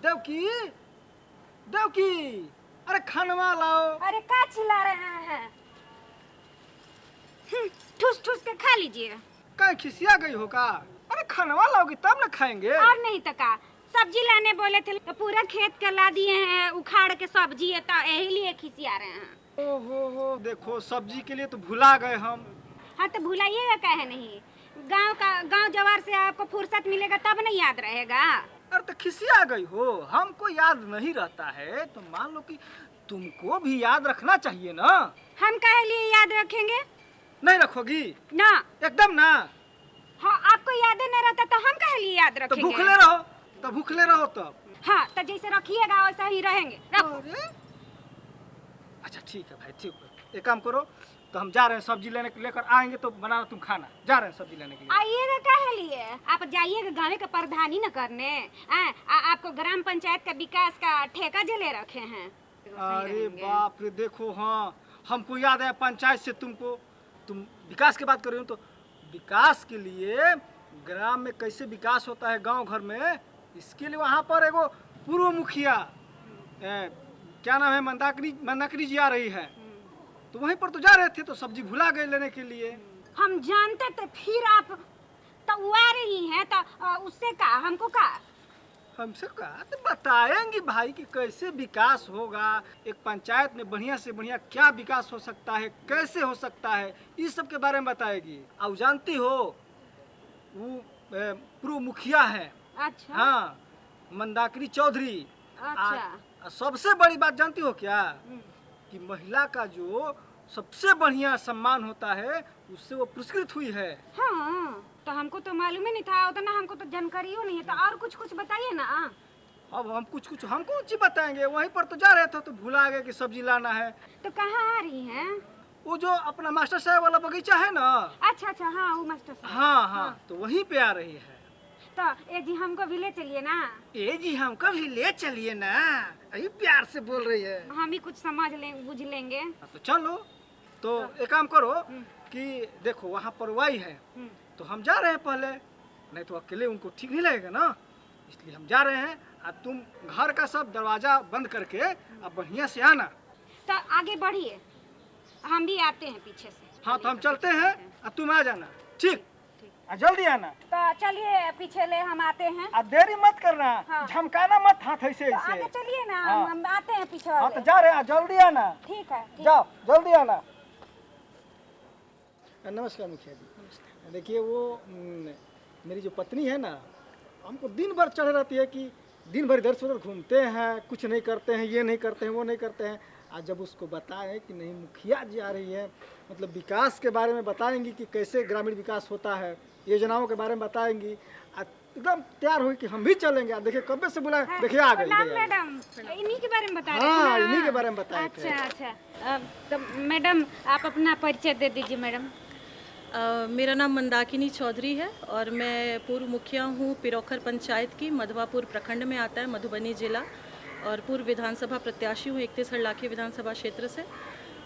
देवकी, देवकी, अरे खानवा लाओ। अरे का चिल्ला रहे हैं? ठूस ठूस के खा लीजिए। कहीं खिसिया गई हो का? अरे खानवा लाओगी तब ना खाएंगे। और नहीं तो का, सब्जी लाने बोले थे तो पूरा खेत का ला दिए हैं उखाड़ के सब्जी है, तो यही लिए खिसिया रहे हैं। ओहो, देखो सब्जी के लिए तो भुला गए हम। हाँ तो भुलाइएगा काहे नहीं, गांव जवार से आपको फुर्सत मिलेगा तब नहीं याद रहेगा। अरे तो खिसिया गई हो, हमको याद नहीं रहता है तो मान लो कि तुमको भी याद रखना चाहिए ना। हम काहे लिए याद रखेंगे? नहीं रखोगी ना, एकदम ना। हाँ आपको याद नहीं रहता तो हम काहे लिए याद तो रखेंगे? भूखले रहो, तो भूखले रहो तब। हाँ तो जैसे रखिएगा वैसा ही रहेंगे। अरे अच्छा ठीक है भाई, ठीक है। एक काम करो, तो हम जा रहे हैं सब्जी लेने के, लेकर आएंगे तो बनाना तुम खाना। जा रहे हैं सब्जी लेने के लिए। आइएगा काहे लिए? आप जाइएगा गाँव का प्रधानी न करने। आपको ग्राम पंचायत का विकास का ठेका जले रखे हैं। अरे बाप रे, देखो हाँ हमको याद है पंचायत से तुम विकास की बात कर रही हो, तो विकास के लिए ग्राम में कैसे विकास होता है गांव घर में, इसके लिए वहाँ पर एगो पूर्व मुखिया क्या नाम है, मंदाकिनी जी आ रही है, तो वहीं पर तो जा रहे थे तो सब्जी भुला गए लेने के लिए। हम जानते थे फिर आप तो आ रही हैं, तो उससे का हमको का हमसे कहा तो बताएंगे भाई कि कैसे विकास होगा, एक पंचायत में बढ़िया से बढ़िया क्या विकास हो सकता है, कैसे हो सकता है, इस सब के बारे में बताएगी। अब जानती हो वो पूर्व मुखिया है। अच्छा। हाँ, मंदाकिनी चौधरी। अच्छा। सबसे बड़ी बात जानती हो क्या, कि महिला का जो सबसे बढ़िया सम्मान होता है उससे वो पुरस्कृत हुई है। हाँ तो हमको तो मालूम ही नहीं था उतना, हमको तो जानकारी ही नहीं है। तो और कुछ बताइए ना। अब हम कुछ हमको चीज बताएंगे, वहीं पर तो जा रहे थे तो भुला गए कि सब्जी लाना है। तो कहाँ आ रही हैं? वो जो अपना मास्टर साहब वाला बगीचा है ना। अच्छा अच्छा, हाँ वो मास्टर साहब। हाँ, तो वहीं पे आ रही है। तो ए जी हमको भी ले चलिए ना। ए जी हमको भी ले चलिए ना, अभी प्यार से बोल रही है। हम भी कुछ समझ बुझ लेंगे। तो चलो, तो एक काम करो कि देखो वहाँ पर वाई है तो हम जा रहे हैं पहले, नहीं तो अकेले उनको ठीक नहीं लगेगा ना, इसलिए हम जा रहे हैं। और तुम घर का सब दरवाजा बंद करके अब बढ़िया से आना। तो आगे बढ़िए, हम भी आते हैं पीछे से। हाँ तो हम चलते हैं और तुम आ जाना, ठीक? जल्दी आना। तो चलिए पीछे ले हम आते हैं। अब देरी मत करना। हाँ। झमकाना मत हाथ ऐसे तो आगे चलिए ना। हाँ। हम आते हैं पीछे। हाँ तो जा रहे हैं, जल्दी आना। ठीक है, जाओ जल्दी आना। नमस्कार मुखिया जी। देखिए वो मेरी जो पत्नी है ना, हमको दिन भर चढ़ रहती है कि दिन भर इधर से उधर घूमते हैं, कुछ नहीं करते हैं, ये नहीं करते हैं, वो नहीं करते हैं। आज जब उसको बताएं कि नहीं मुखिया जी आ रही है, मतलब विकास के बारे में बताएंगी कि कैसे ग्रामीण विकास होता है, योजनाओं के बारे में बताएंगी, एकदम तैयार हुई कि हम भी चलेंगे। देखिए कब से बुला, देखिए आ गई। मैडम इन्हीं के बारे में बता रहे हैं। हाँ इन्हीं के बारे में बताएं। अच्छा, तो मैडम आप अपना परिचय दे दीजिए। मैडम मेरा नाम मंदाकिनी चौधरी है और मैं पूर्व मुखिया हूँ पिरोखर पंचायत की, मधवापुर प्रखंड में आता है, मधुबनी जिला, और पूर्व विधानसभा प्रत्याशी हूँ 31 लाखी विधानसभा क्षेत्र से,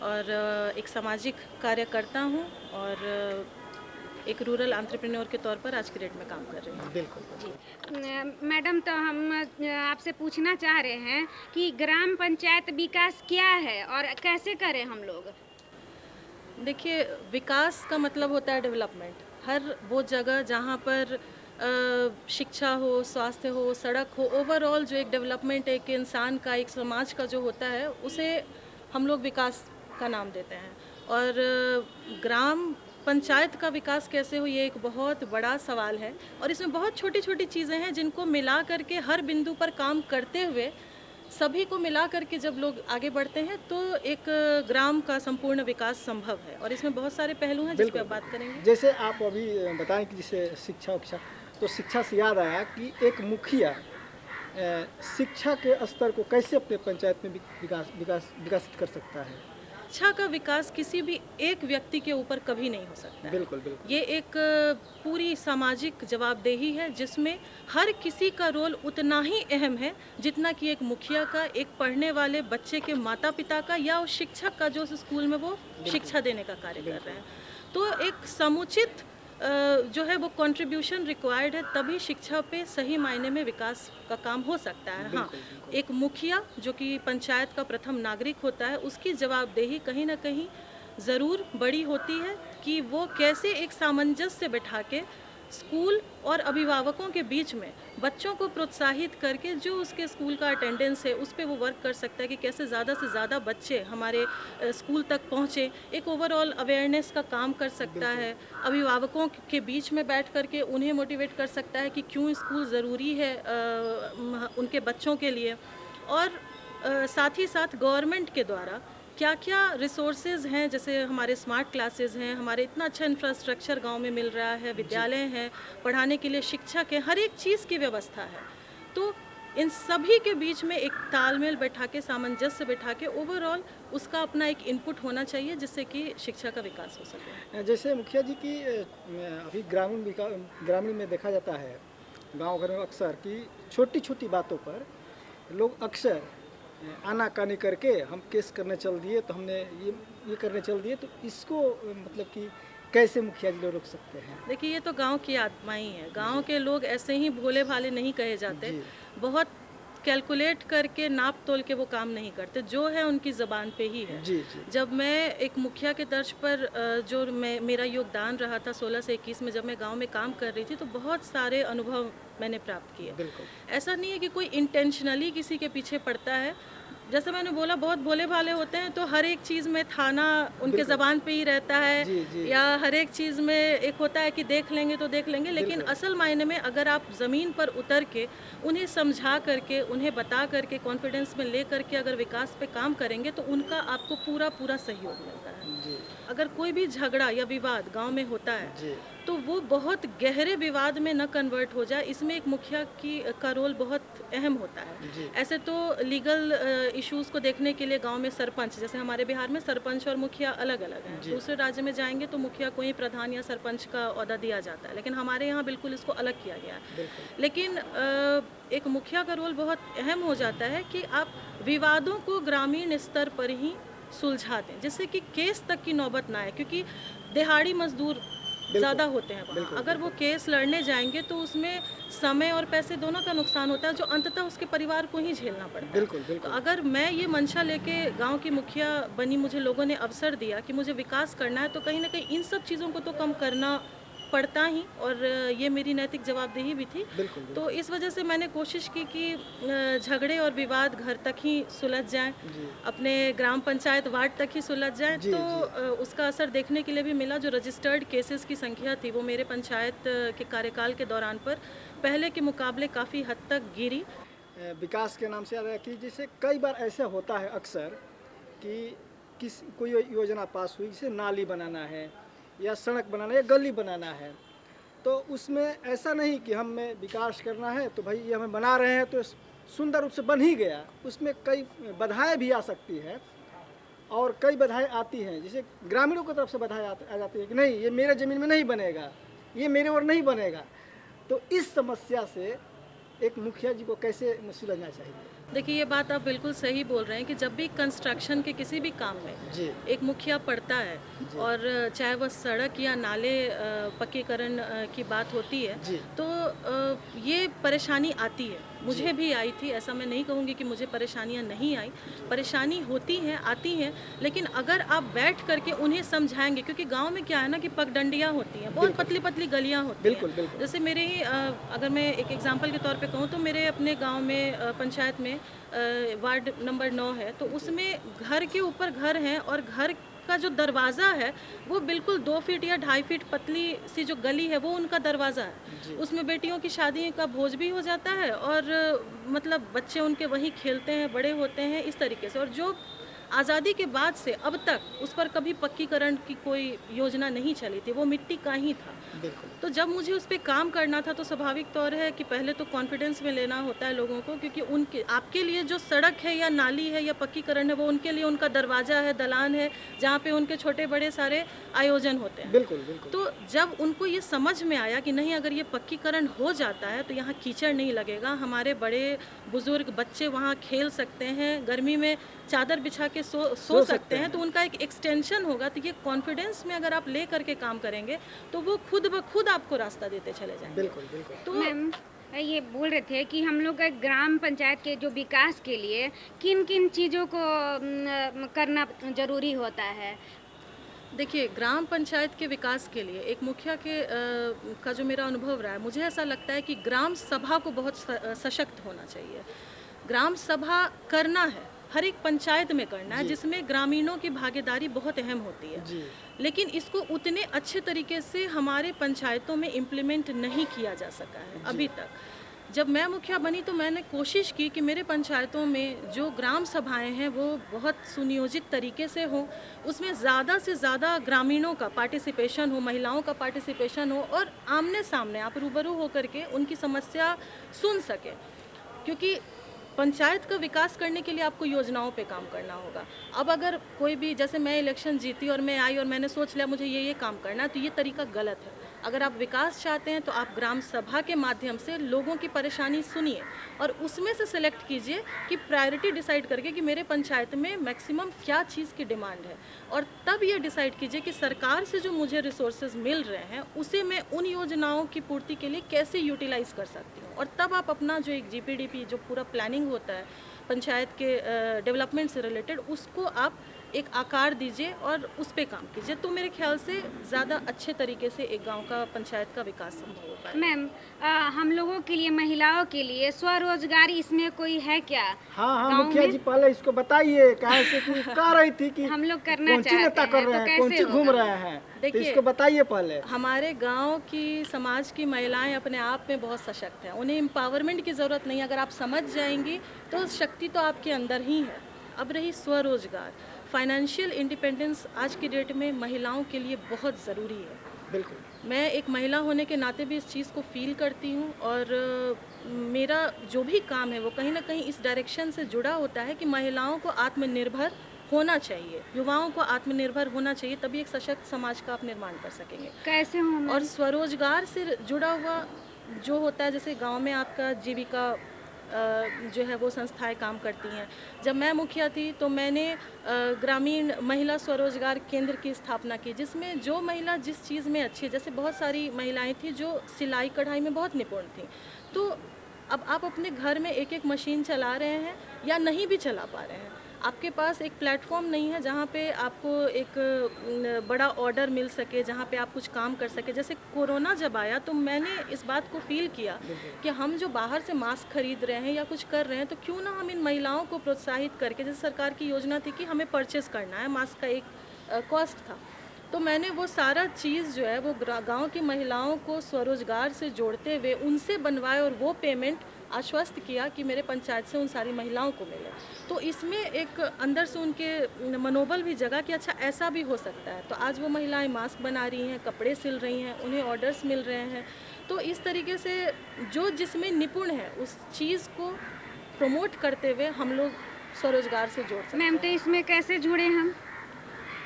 और एक सामाजिक कार्यकर्ता हूँ और एक रूरल एंटरप्रेन्योर के तौर पर आज की डेट में काम कर रही हूँ। बिल्कुल जी मैडम, तो हम आपसे पूछना चाह रहे हैं कि ग्राम पंचायत विकास क्या है और कैसे करें हम लोग? देखिए, विकास का मतलब होता है डेवलपमेंट। हर वो जगह जहाँ पर शिक्षा हो, स्वास्थ्य हो, सड़क हो, ओवरऑल जो एक डेवलपमेंट एक इंसान का, एक समाज का जो होता है, उसे हम लोग विकास का नाम देते हैं। और ग्राम पंचायत का विकास कैसे हो, ये एक बहुत बड़ा सवाल है और इसमें बहुत छोटी छोटी चीज़ें हैं जिनको मिला करके हर बिंदु पर काम करते हुए सभी को मिला करके जब लोग आगे बढ़ते हैं तो एक ग्राम का संपूर्ण विकास संभव है। और इसमें बहुत सारे पहलू हैं जिस पे आप बात करेंगे। जैसे आप अभी बताएं कि जैसे शिक्षा, तो शिक्षा से याद आया कि एक मुखिया शिक्षा के स्तर को कैसे अपने पंचायत में विकासित कर सकता है? शिक्षा का विकास किसी भी एक व्यक्ति के ऊपर कभी नहीं हो सकता है। बिल्कुल बिल्कुल। ये एक पूरी सामाजिक जवाबदेही है जिसमें हर किसी का रोल उतना ही अहम है जितना कि एक मुखिया का, एक पढ़ने वाले बच्चे के माता पिता का या उस शिक्षक का जो उस स्कूल में वो शिक्षा देने का कार्य कर रहे हैं। तो एक समुचित जो है वो कंट्रीब्यूशन रिक्वायर्ड है, तभी शिक्षा पे सही मायने में विकास का काम हो सकता है। हाँ, एक मुखिया जो कि पंचायत का प्रथम नागरिक होता है, उसकी जवाबदेही कहीं ना कहीं ज़रूर बड़ी होती है कि वो कैसे एक सामंजस्य बैठा के स्कूल और अभिभावकों के बीच में बच्चों को प्रोत्साहित करके जो उसके स्कूल का अटेंडेंस है उस पर वो वर्क कर सकता है कि कैसे ज़्यादा से ज़्यादा बच्चे हमारे स्कूल तक पहुँचे। एक ओवरऑल अवेयरनेस का काम कर सकता है, अभिभावकों के बीच में बैठ करके उन्हें मोटिवेट कर सकता है कि क्यों स्कूल ज़रूरी है उनके बच्चों के लिए। और साथ ही साथ गवर्नमेंट के द्वारा क्या क्या रिसोर्सेज हैं, जैसे हमारे स्मार्ट क्लासेस हैं, हमारे इतना अच्छा इंफ्रास्ट्रक्चर गांव में मिल रहा है, विद्यालय हैं, पढ़ाने के लिए शिक्षक हैं, हर एक चीज़ की व्यवस्था है। तो इन सभी के बीच में एक तालमेल बैठा के, सामंजस्य बैठा के ओवरऑल उसका अपना एक इनपुट होना चाहिए जिससे कि शिक्षा का विकास हो सके। जैसे मुखिया जी की अभी ग्रामीण में देखा जाता है, गांव घर में अक्सर कि छोटी छोटी बातों पर लोग अक्सर आनाकानी करके हम केस करने चल दिए, तो हमने ये करने चल दिए, तो इसको मतलब कि कैसे मुखिया जी लोग रोक सकते हैं? देखिए, ये तो गांव की आत्मा ही है। गांव के लोग ऐसे ही भोले भाले नहीं कहे जाते, बहुत कैलकुलेट करके नाप तोल के वो काम नहीं करते, जो है उनकी ज़बान पे ही है। जी जी। जब मैं एक मुखिया के तर्ज पर जो मेरा योगदान रहा था 16 से 21 में, जब मैं गांव में काम कर रही थी, तो बहुत सारे अनुभव मैंने प्राप्त किए। ऐसा नहीं है कि कोई इंटेंशनली किसी के पीछे पड़ता है। जैसे मैंने बोला, बहुत भोले भाले होते हैं तो हर एक चीज़ में थाना उनके ज़बान पे ही रहता है। जी। या हर एक चीज़ में एक होता है कि देख लेंगे तो देख लेंगे, लेकिन असल मायने में अगर आप ज़मीन पर उतर के उन्हें समझा करके, उन्हें बता करके, कॉन्फिडेंस में ले करके अगर विकास पे काम करेंगे तो उनका आपको पूरा सहयोग मिलता है। जी। अगर कोई भी झगड़ा या विवाद गांव में होता है तो वो बहुत गहरे विवाद में न कन्वर्ट हो जाए, इसमें एक मुखिया का रोल बहुत अहम होता है। ऐसे तो लीगल इश्यूज़ को देखने के लिए गांव में सरपंच, जैसे हमारे बिहार में सरपंच और मुखिया अलग अलग हैं। दूसरे राज्य में जाएंगे तो मुखिया को ही प्रधान या सरपंच का ओहदा दिया जाता है, लेकिन हमारे यहाँ बिल्कुल इसको अलग किया गया है। लेकिन एक मुखिया का रोल बहुत अहम हो जाता है कि आप विवादों को ग्रामीण स्तर पर ही सुलझा दें, जिससे कि केस तक की नौबत ना आए, क्योंकि दिहाड़ी मजदूर ज़्यादा होते हैं वहाँ। अगर वो केस लड़ने जाएंगे तो उसमें समय और पैसे दोनों का नुकसान होता है, जो अंततः उसके परिवार को ही झेलना पड़ता है। तो अगर मैं ये मंशा लेके गांव की मुखिया बनी, मुझे लोगों ने अवसर दिया कि मुझे विकास करना है, तो कहीं ना कहीं इन सब चीज़ों को तो कम करना पड़ता ही, और ये मेरी नैतिक जवाबदेही भी थी। तो इस वजह से मैंने कोशिश की कि झगड़े और विवाद घर तक ही सुलझ जाएं, अपने ग्राम पंचायत वार्ड तक ही सुलझ जाएं। तो उसका असर देखने के लिए भी मिला। जो रजिस्टर्ड केसेस की संख्या थी वो मेरे पंचायत के कार्यकाल के दौरान पर पहले के मुकाबले काफ़ी हद तक गिरी। विकास के नाम से याद है कि जैसे कई बार ऐसा होता है अक्सर कि कोई योजना पास हुई, जैसे नाली बनाना है या सड़क बनाना है या गली बनाना है, तो उसमें ऐसा नहीं कि हमें विकास करना है तो भाई ये हमें बना रहे हैं तो सुंदर रूप से बन ही गया। उसमें कई बाधाएं भी आ सकती है, और कई बाधाएं आती हैं, जैसे ग्रामीणों की तरफ से बाधाएं आ जाती है कि नहीं, ये मेरे ज़मीन में नहीं बनेगा, ये मेरे ओर नहीं बनेगा। तो इस समस्या से एक मुखिया जी को कैसे सुलझना चाहिए? देखिए, ये बात आप बिल्कुल सही बोल रहे हैं कि जब भी कंस्ट्रक्शन के किसी भी काम में एक मुखिया पड़ता है, और चाहे वह सड़क या नाले पक्कीकरण की बात होती है, तो ये परेशानी आती है। मुझे भी आई थी, ऐसा मैं नहीं कहूँगी कि मुझे परेशानियाँ नहीं आई, परेशानी होती हैं, आती हैं, लेकिन अगर आप बैठ करके उन्हें समझाएंगे, क्योंकि गांव में क्या है ना कि पगडंडियाँ होती हैं, बहुत पतली पतली गलियाँ होती हैं। जैसे मेरे ही अगर मैं एक एग्जांपल के तौर पे कहूँ तो मेरे अपने गांव में पंचायत में वार्ड नंबर 9 है, तो उसमें घर के ऊपर घर हैं, और घर का जो दरवाज़ा है वो बिल्कुल 2 फीट या 2.5 फीट पतली सी जो गली है वो उनका दरवाज़ा है। उसमें बेटियों की शादी का भोज भी हो जाता है, और मतलब बच्चे उनके वहीं खेलते हैं, बड़े होते हैं, इस तरीके से। और जो आज़ादी के बाद से अब तक उस पर कभी पक्कीकरण की कोई योजना नहीं चली थी, वो मिट्टी का ही था। बिल्कुल। तो जब मुझे उस पे काम करना था तो स्वाभाविक तौर है कि पहले तो कॉन्फिडेंस में लेना होता है लोगों को, क्योंकि उनके आपके लिए जो सड़क है या नाली है या पक्कीकरण है वो उनके लिए उनका दरवाज़ा है, दलान है, जहाँ पे उनके छोटे बड़े सारे आयोजन होते हैं। बिल्कुल बिल्कुल। तो जब उनको ये समझ में आया कि नहीं, अगर ये पक्कीकरण हो जाता है तो यहाँ कीचड़ नहीं लगेगा, हमारे बड़े बुजुर्ग बच्चे वहाँ खेल सकते हैं, गर्मी में चादर बिछा के सो सकते हैं, तो उनका एक एक्सटेंशन होगा। तो ये कॉन्फिडेंस में अगर आप ले करके काम करेंगे तो वो खुद ब खुद आपको रास्ता देते चले जाएंगे। बिल्कुल बिल्कुल। तो मैम ये बोल रहे थे कि हम लोग का ग्राम पंचायत के जो विकास के लिए किन किन चीज़ों को करना जरूरी होता है। देखिए, ग्राम पंचायत के विकास के लिए एक मुखिया का जो मेरा अनुभव रहा है, मुझे ऐसा लगता है कि ग्राम सभा को बहुत सशक्त होना चाहिए। ग्राम सभा करना है, हर एक पंचायत में करना है, जिसमें ग्रामीणों की भागीदारी बहुत अहम होती है। जी। लेकिन इसको उतने अच्छे तरीके से हमारे पंचायतों में इम्प्लीमेंट नहीं किया जा सका है अभी तक। जब मैं मुखिया बनी तो मैंने कोशिश की कि मेरे पंचायतों में जो ग्राम सभाएं हैं वो बहुत सुनियोजित तरीके से हों, उसमें ज़्यादा से ज़्यादा ग्रामीणों का पार्टिसिपेशन हो, महिलाओं का पार्टिसिपेशन हो, और आमने सामने आप रूबरू होकर के उनकी समस्या सुन सकें। क्योंकि पंचायत का विकास करने के लिए आपको योजनाओं पे काम करना होगा। अब अगर कोई भी, जैसे मैं इलेक्शन जीती और मैं आई और मैंने सोच लिया मुझे ये काम करना है, तो ये तरीका गलत है। अगर आप विकास चाहते हैं तो आप ग्राम सभा के माध्यम से लोगों की परेशानी सुनिए और उसमें से सिलेक्ट कीजिए कि प्रायोरिटी डिसाइड करके कि मेरे पंचायत में मैक्सिमम क्या चीज़ की डिमांड है, और तब ये डिसाइड कीजिए कि सरकार से जो मुझे रिसोर्सेज मिल रहे हैं उसे मैं उन योजनाओं की पूर्ति के लिए कैसे यूटिलाइज कर सकती हूँ। और तब आप अपना जो एक GPDP जो पूरा प्लानिंग होता है पंचायत के डेवलपमेंट से रिलेटेड, उसको आप एक आकार दीजिए और उस पे काम कीजिए। तो मेरे ख्याल से ज़्यादा अच्छे तरीके से एक गांव का, पंचायत का विकास संभव हो पाएगा। मैम हम लोगों के लिए, महिलाओं के लिए स्वरोजगारी इसमें कोई है क्या? हाँ हाँ गाँव मुखिया में? जी पहले इसको बताइए, कहाँ से कि कह रही थी कि हम लोग करना कौन सी नेता चाहते कर हैं, रहे तो हैं, कौन कैसे सी घूम होगा? रहे हैं, तो देखिए, इसको बताइए पहले। हमारे गांव की, समाज की महिलाएं अपने आप में बहुत सशक्त हैं, उन्हें एम्पावरमेंट की ज़रूरत नहीं है। अगर आप समझ जाएंगी तो शक्ति तो आपके अंदर ही है। अब रही स्वरोजगार, फाइनेंशियल इंडिपेंडेंस आज की डेट में महिलाओं के लिए बहुत ज़रूरी है। बिल्कुल। मैं एक महिला होने के नाते भी इस चीज़ को फील करती हूँ, और मेरा जो भी काम है वो कहीं ना कहीं इस डायरेक्शन से जुड़ा होता है कि महिलाओं को आत्मनिर्भर होना चाहिए, युवाओं को आत्मनिर्भर होना चाहिए, तभी एक सशक्त समाज का आप निर्माण कर सकेंगे। कैसे हो मैम? और स्वरोजगार से जुड़ा हुआ जो होता है, जैसे गांव में आपका जीविका जो है वो संस्थाएं काम करती हैं। जब मैं मुखिया थी तो मैंने ग्रामीण महिला स्वरोजगार केंद्र की स्थापना की, जिसमें जो महिला जिस चीज़ में अच्छी है, जैसे बहुत सारी महिलाएं थी जो सिलाई कढ़ाई में बहुत निपुण थी, तो अब आप अपने घर में एक एक मशीन चला रहे हैं या नहीं भी चला पा रहे हैं, आपके पास एक प्लेटफॉर्म नहीं है जहाँ पे आपको एक बड़ा ऑर्डर मिल सके, जहाँ पे आप कुछ काम कर सके। जैसे कोरोना जब आया तो मैंने इस बात को फील किया कि हम जो बाहर से मास्क खरीद रहे हैं या कुछ कर रहे हैं, तो क्यों ना हम इन महिलाओं को प्रोत्साहित करके, जैसे सरकार की योजना थी कि हमें परचेस करना है, मास्क का एक कॉस्ट था, तो मैंने वो सारा चीज़ जो है वो गांव की महिलाओं को स्वरोजगार से जोड़ते हुए उनसे बनवाए और वो पेमेंट आश्वस्त किया कि मेरे पंचायत से उन सारी महिलाओं को मिले। तो इसमें एक अंदर से उनके मनोबल भी जगा कि अच्छा ऐसा भी हो सकता है। तो आज वो महिलाएं मास्क बना रही हैं, कपड़े सिल रही हैं, उन्हें ऑर्डर्स मिल रहे हैं। तो इस तरीके से जो जिसमें निपुण है उस चीज़ को प्रमोट करते हुए हम लोग स्वरोजगार से जोड़ सकते हैं। मैम तो इसमें कैसे जुड़े हम?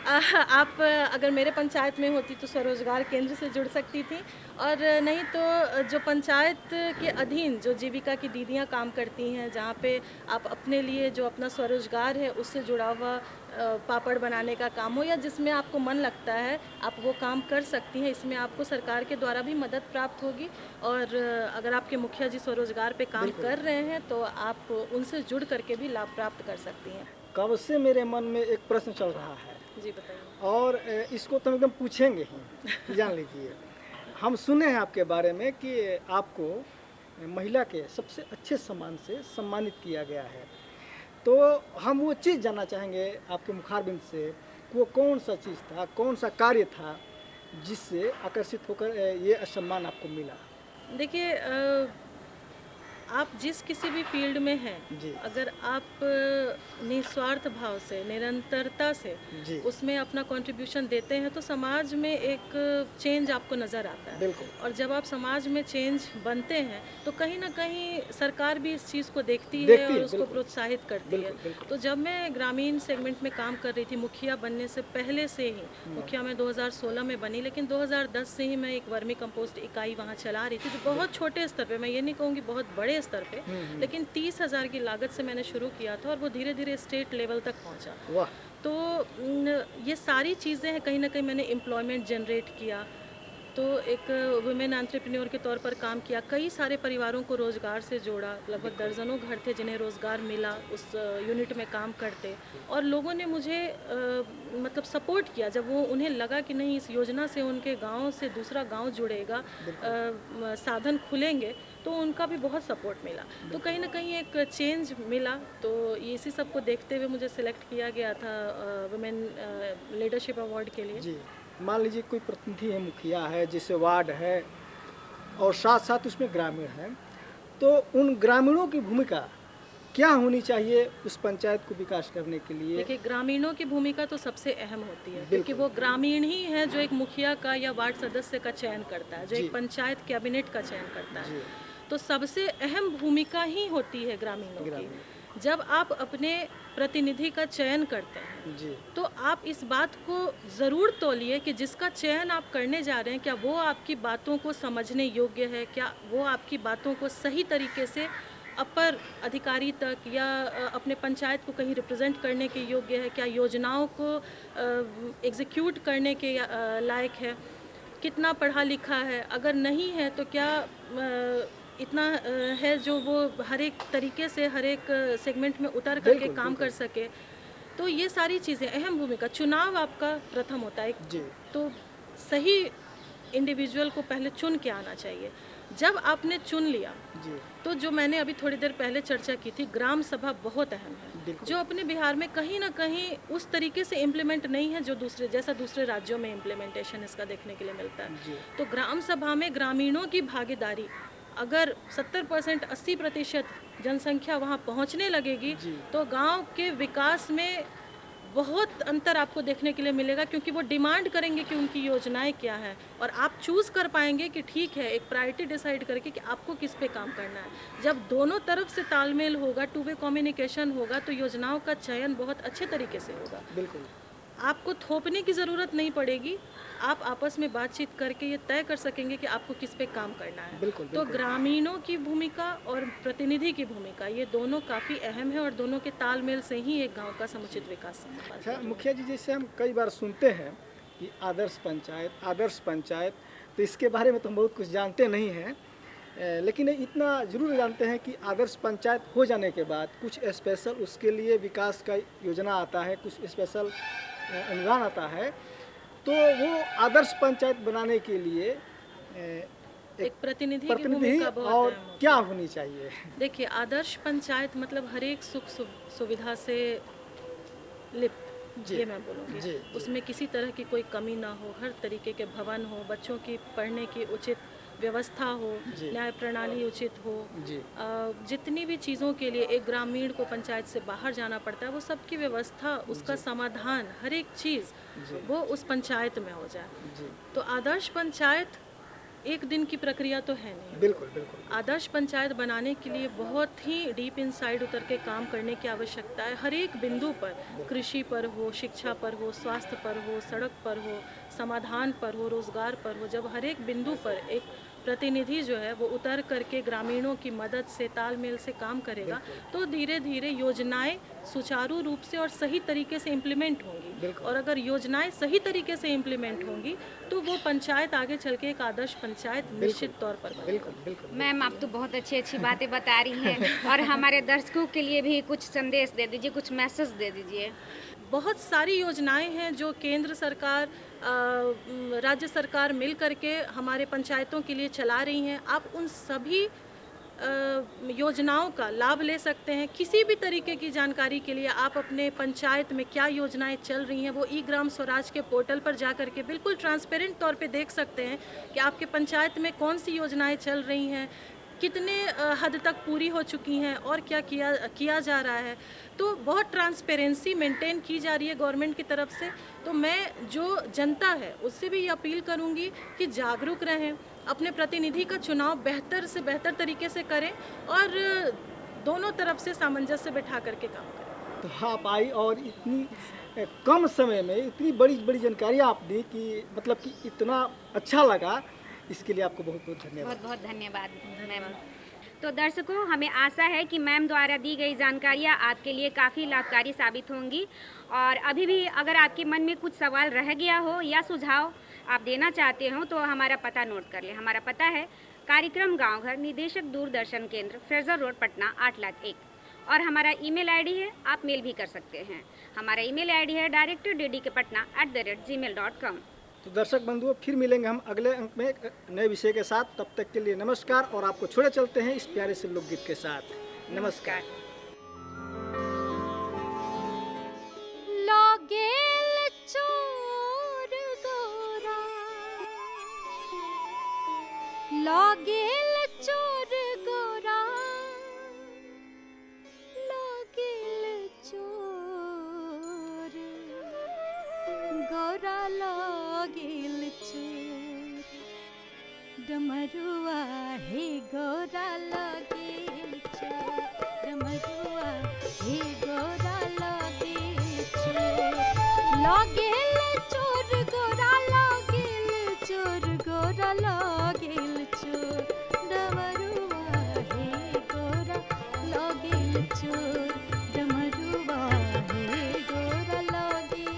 आप अगर मेरे पंचायत में होती तो स्वरोजगार केंद्र से जुड़ सकती थी, और नहीं तो जो पंचायत के अधीन जो जीविका की दीदियां काम करती हैं, जहाँ पे आप अपने लिए जो अपना स्वरोजगार है उससे जुड़ा हुआ पापड़ बनाने का काम हो, या जिसमें आपको मन लगता है आप वो काम कर सकती हैं। इसमें आपको सरकार के द्वारा भी मदद प्राप्त होगी, और अगर आपके मुखिया जी स्वरोजगार पे काम कर रहे हैं तो आप उनसे जुड़ करके भी लाभ प्राप्त कर सकती हैं। कब से मेरे मन में एक प्रश्न चल रहा है, जी बताइए। और इसको तो एकदम पूछेंगे ही, जान लीजिए। हम सुने हैं आपके बारे में कि आपको महिला के सबसे अच्छे सम्मान से सम्मानित किया गया है, तो हम वो चीज़ जानना चाहेंगे आपके मुखारबिंद से कि वो कौन सा चीज़ था, कौन सा कार्य था जिससे आकर्षित होकर ये सम्मान आपको मिला। देखिए, आप जिस किसी भी फील्ड में हैं, जी अगर आप निस्वार्थ भाव से, निरंतरता से जी उसमें अपना कंट्रीब्यूशन देते हैं तो समाज में एक चेंज आपको नज़र आता है। बिल्कुल और जब आप समाज में चेंज बनते हैं तो कहीं ना कहीं सरकार भी इस चीज़ को देखती है देखती और है, उसको बिल्कुल। प्रोत्साहित करती है। बिल्कुल बिल्कुल तो जब मैं ग्रामीण सेगमेंट में काम कर रही थी, मुखिया बनने से पहले से ही, मुखिया मैं 2016 में बनी, लेकिन 2010 से ही मैं एक वर्मी कंपोस्ट इकाई वहाँ चला रही थी, जो बहुत छोटे स्तर पे, मैं ये नहीं कहूँगी बहुत बड़े स्तर पे, लेकिन 30,000 की लागत से मैंने शुरू किया था और वो धीरे धीरे स्टेट लेवल तक पहुँचा। वाह तो ये सारी चीज़ें हैं, कहीं ना कहीं मैंने एम्प्लॉयमेंट जनरेट किया, तो एक वुमेन एंटरप्रेन्योर के तौर पर काम किया, कई सारे परिवारों को रोज़गार से जोड़ा, लगभग दर्जनों घर थे जिन्हें रोज़गार मिला उस यूनिट में काम करते। और लोगों ने मुझे मतलब सपोर्ट किया जब वो उन्हें लगा कि नहीं, इस योजना से उनके गांव से दूसरा गांव जुड़ेगा, साधन खुलेंगे, तो उनका भी बहुत सपोर्ट मिला। तो कहीं ना कहीं एक चेंज मिला। तो इसी सब को देखते हुए मुझे सिलेक्ट किया गया था वुमेन लीडरशिप अवार्ड के लिए। जी। मान लीजिए कोई प्रतिनिधि है, मुखिया है, जैसे वार्ड है, और साथ साथ उसमें ग्रामीण है, तो उन ग्रामीणों की भूमिका क्या होनी चाहिए उस पंचायत को विकास करने के लिए? देखिए, ग्रामीणों की भूमिका तो सबसे अहम होती है, क्योंकि बिल्कुल। वो ग्रामीण ही है जो एक मुखिया का या वार्ड सदस्य का चयन करता है, जो जी। एक पंचायत कैबिनेट का चयन करता है। जी तो सबसे अहम भूमिका ही होती है ग्रामीणों ग्रामीण की। जब आप अपने प्रतिनिधि का चयन करते हैं जी तो आप इस बात को ज़रूर तौलिए कि जिसका चयन आप करने जा रहे हैं, क्या वो आपकी बातों को समझने योग्य है, क्या वो आपकी बातों को सही तरीके से अपर अधिकारी तक या अपने पंचायत को कहीं रिप्रेजेंट करने के योग्य है, क्या योजनाओं को एग्जीक्यूट करने के लायक है, कितना पढ़ा लिखा है, अगर नहीं है तो क्या इतना है जो वो हर एक तरीके से हर एक सेगमेंट में उतर करके बिल्कुल, काम बिल्कुल। कर सके। तो ये सारी चीज़ें अहम भूमिका। चुनाव आपका प्रथम होता है, जी तो सही इंडिविजुअल को पहले चुन के आना चाहिए। जब आपने चुन लिया जी तो जो मैंने अभी थोड़ी देर पहले चर्चा की थी, ग्राम सभा बहुत अहम है, बिल्कुल। जो अपने बिहार में कहीं ना कहीं उस तरीके से इम्प्लीमेंट नहीं है जो दूसरे राज्यों में इम्प्लीमेंटेशन इसका देखने के लिए मिलता है। जी तो ग्राम सभा में ग्रामीणों की भागीदारी अगर 70% 80% जनसंख्या वहाँ पहुँचने लगेगी जी तो गांव के विकास में बहुत अंतर आपको देखने के लिए मिलेगा, क्योंकि वो डिमांड करेंगे कि उनकी योजनाएं क्या हैं और आप चूज़ कर पाएंगे कि ठीक है, एक प्रायोरिटी डिसाइड करके कि आपको किस पे काम करना है। जब दोनों तरफ से तालमेल होगा, टू वे कम्युनिकेशन होगा, तो योजनाओं का चयन बहुत अच्छे तरीके से होगा। बिल्कुल आपको थोपने की ज़रूरत नहीं पड़ेगी, आप आपस में बातचीत करके ये तय कर सकेंगे कि आपको किस पे काम करना है। बिल्कुल तो ग्रामीणों की भूमिका और प्रतिनिधि की भूमिका, ये दोनों काफ़ी अहम है और दोनों के तालमेल से ही एक गांव का समुचित विकास संभव अच्छा है। मुखिया जी, जैसे हम कई बार सुनते हैं कि आदर्श पंचायत, तो इसके बारे में तो हम बहुत कुछ जानते नहीं हैं, लेकिन इतना ज़रूर जानते हैं कि आदर्श पंचायत हो जाने के बाद कुछ स्पेशल उसके लिए विकास का योजना आता है, कुछ स्पेशल अनुदान आता है, तो वो आदर्श पंचायत बनाने के लिए एक प्रतिनिधि की प्रतिनिधि भूमिका बहुत और अहम होती क्या है। होनी चाहिए? देखिए, आदर्श पंचायत मतलब हर एक सुख सुविधा से लिप्त, जी, ये मैं बोलूँगी। जी, जी। उसमें किसी तरह की कोई कमी ना हो, हर तरीके के भवन हो, बच्चों की पढ़ने की उचित व्यवस्था हो, जी। न्याय प्रणाली उचित हो। जी जितनी भी चीज़ों के लिए एक ग्रामीण को पंचायत से बाहर जाना पड़ता है, वो सबकी व्यवस्था, उसका समाधान, हर एक चीज़ जी वो उस पंचायत में हो जाए। जी तो आदर्श पंचायत एक दिन की प्रक्रिया तो है नहीं। बिल्कुल बिल्कुल आदर्श पंचायत बनाने के लिए बहुत ही डीप इनसाइड उतर के काम करने की आवश्यकता है। हर एक बिंदु पर, कृषि पर हो, शिक्षा पर हो, स्वास्थ्य पर हो, सड़क पर हो, समाधान पर हो, रोजगार पर हो, जब हर एक बिंदु पर एक प्रतिनिधि जो है वो उतर करके ग्रामीणों की मदद से, तालमेल से काम करेगा, तो धीरे धीरे योजनाएं सुचारू रूप से और सही तरीके से इम्प्लीमेंट होंगी। और अगर योजनाएं सही तरीके से इम्प्लीमेंट होंगी तो वो पंचायत आगे चल के एक आदर्श पंचायत निश्चित तौर पर बनेगी। बिल्कुल बिल्कुल मैम, आप तो बहुत अच्छी अच्छी बातें बता रही हैं और हमारे दर्शकों के लिए भी कुछ संदेश दे दीजिए, कुछ मैसेज दे दीजिए। बहुत सारी योजनाएं हैं जो केंद्र सरकार, राज्य सरकार मिल करके हमारे पंचायतों के लिए चला रही हैं। आप उन सभी योजनाओं का लाभ ले सकते हैं। किसी भी तरीके की जानकारी के लिए आप अपने पंचायत में क्या योजनाएं चल रही हैं वो ई ग्राम स्वराज के पोर्टल पर जा करके बिल्कुल ट्रांसपेरेंट तौर पे देख सकते हैं कि आपके पंचायत में कौन सी योजनाएं चल रही हैं, कितने हद तक पूरी हो चुकी हैं और क्या किया जा रहा है। तो बहुत ट्रांसपेरेंसी मेंटेन की जा रही है गवर्नमेंट की तरफ से। तो मैं जो जनता है उससे भी ये अपील करूँगी कि जागरूक रहें, अपने प्रतिनिधि का चुनाव बेहतर से बेहतर तरीके से करें और दोनों तरफ से सामंजस्य बैठा करके काम करें। तो आप आई और इतनी कम समय में इतनी बड़ी बड़ी जानकारी आप दी कि मतलब कि इतना अच्छा लगा, इसके लिए आपको बहुत बहुत धन्यवाद। बहुत बहुत धन्यवाद मैम। तो दर्शकों, हमें आशा है कि मैम द्वारा दी गई जानकारियाँ आपके लिए काफ़ी लाभकारी साबित होंगी। और अभी भी अगर आपके मन में कुछ सवाल रह गया हो या सुझाव आप देना चाहते हो तो हमारा पता नोट कर लें। हमारा पता है कार्यक्रम गाँव घर, निदेशक दूरदर्शन केंद्र, फ्रेजर रोड, पटना 801। और हमारा ईमेल आईडी है, आप मेल भी कर सकते हैं। हमारा ईमेल आईडी है directorddkpatna@gmail.com। तो दर्शक बंधुओं, फिर मिलेंगे हम अगले अंक में एक नए विषय के साथ। तब तक के लिए नमस्कार और आपको छोड़े चलते हैं इस प्यारे से लोकगीत के साथ। नमस्कार। लागेल चोर गोरा, लागेल चोर गोरा, लागेल चोर गोरा, लागेल चोर डमरुआ हे गोरा, लागेल चोर डमरुआ हे गोरा, लागेल चोर, लागेल चोर गोरा, लागेल चोर गोरा, लागेल चोर डमरुआ हे गोरा, लागेल चोर डमरुआ हे गोरा, लागेल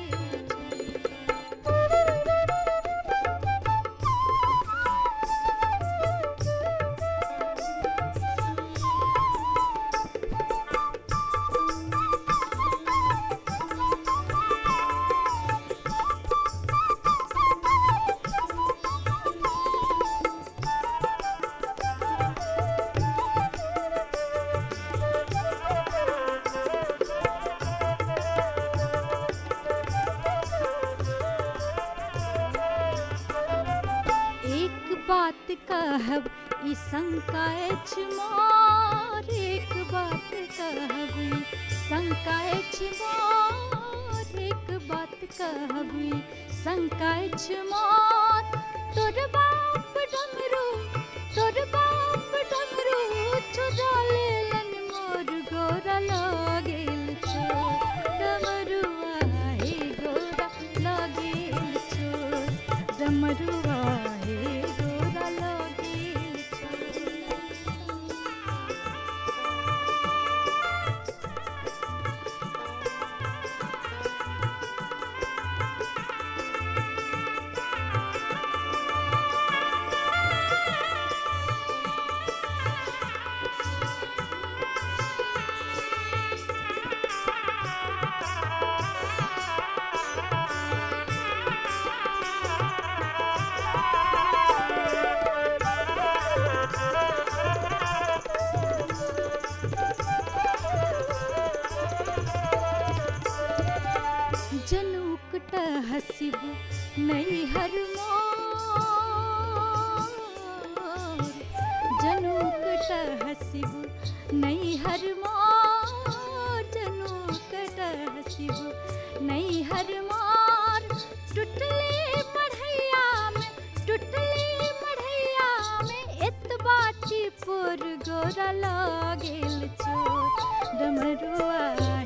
बात कहब ई शंकाए छुमार, एक बात कहब ई शंकाए छुमार, एक बात कहब ई शंकाए छुमार, तोर बाप डमरू, तोर बाप डमरू चुरा लेलन मोर गोरा, लागेल चोर डमरुआ हे गोरा, लागेल चोर डमरुआ हे गोरा, लागेल चोर। जनूकट हसिब नहीं हर मोर, जनूकट हसिब नहीं हर मोर, जनूकट हसिब नहीं हर मोर, टुटली मढ़ैया में, टुटली मढ़ैया में एतबाटी पोर गोरा, लागेल चोर डमरुआ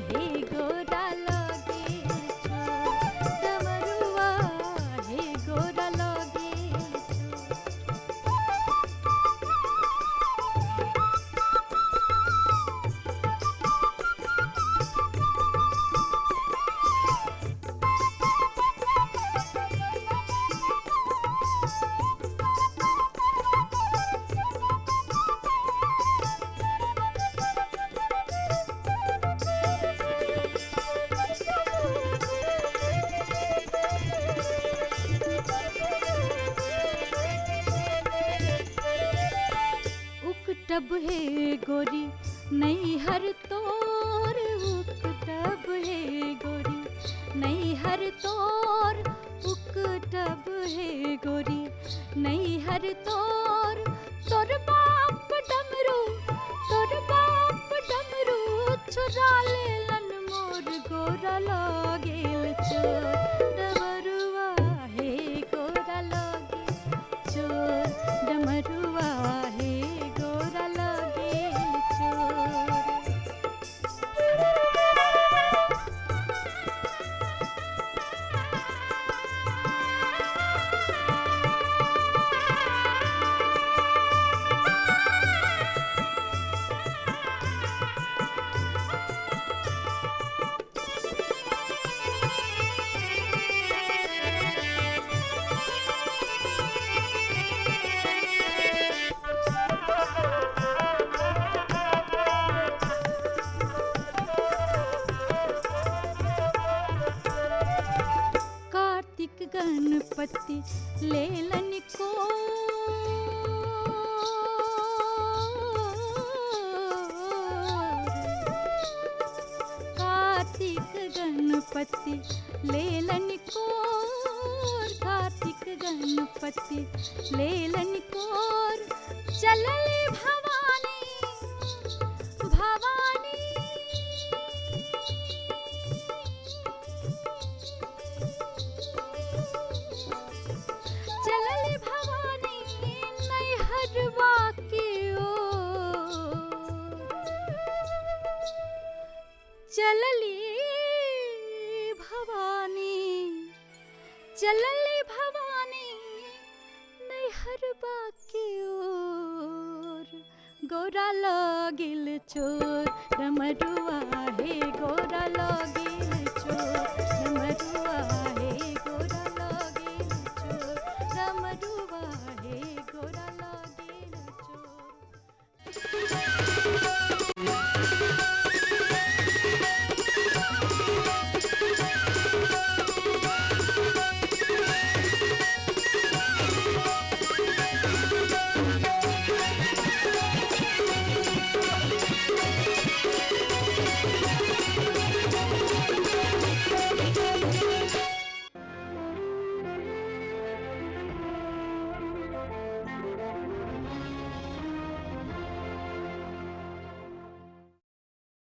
हे गोरा, लागेल चोर डमरुआ हे गोरा, लागेल चोर। उकटब हे गोरी नहीं हर तोर, उकटब हे गोरी नहीं हर तोर, उकटब हे गोरी नहीं हर तोर, तोर बाप डम गणपति लेलन को कार्तिक गणपति लेलन कोर कार्तिक गणपति लेलन कोर चलले भवानी भवानी चलले भवानी नैहरवा की ओर चलली चलले भवानी नैहरवा की ओर गोरा लागिल चोर डमरुआ हे गो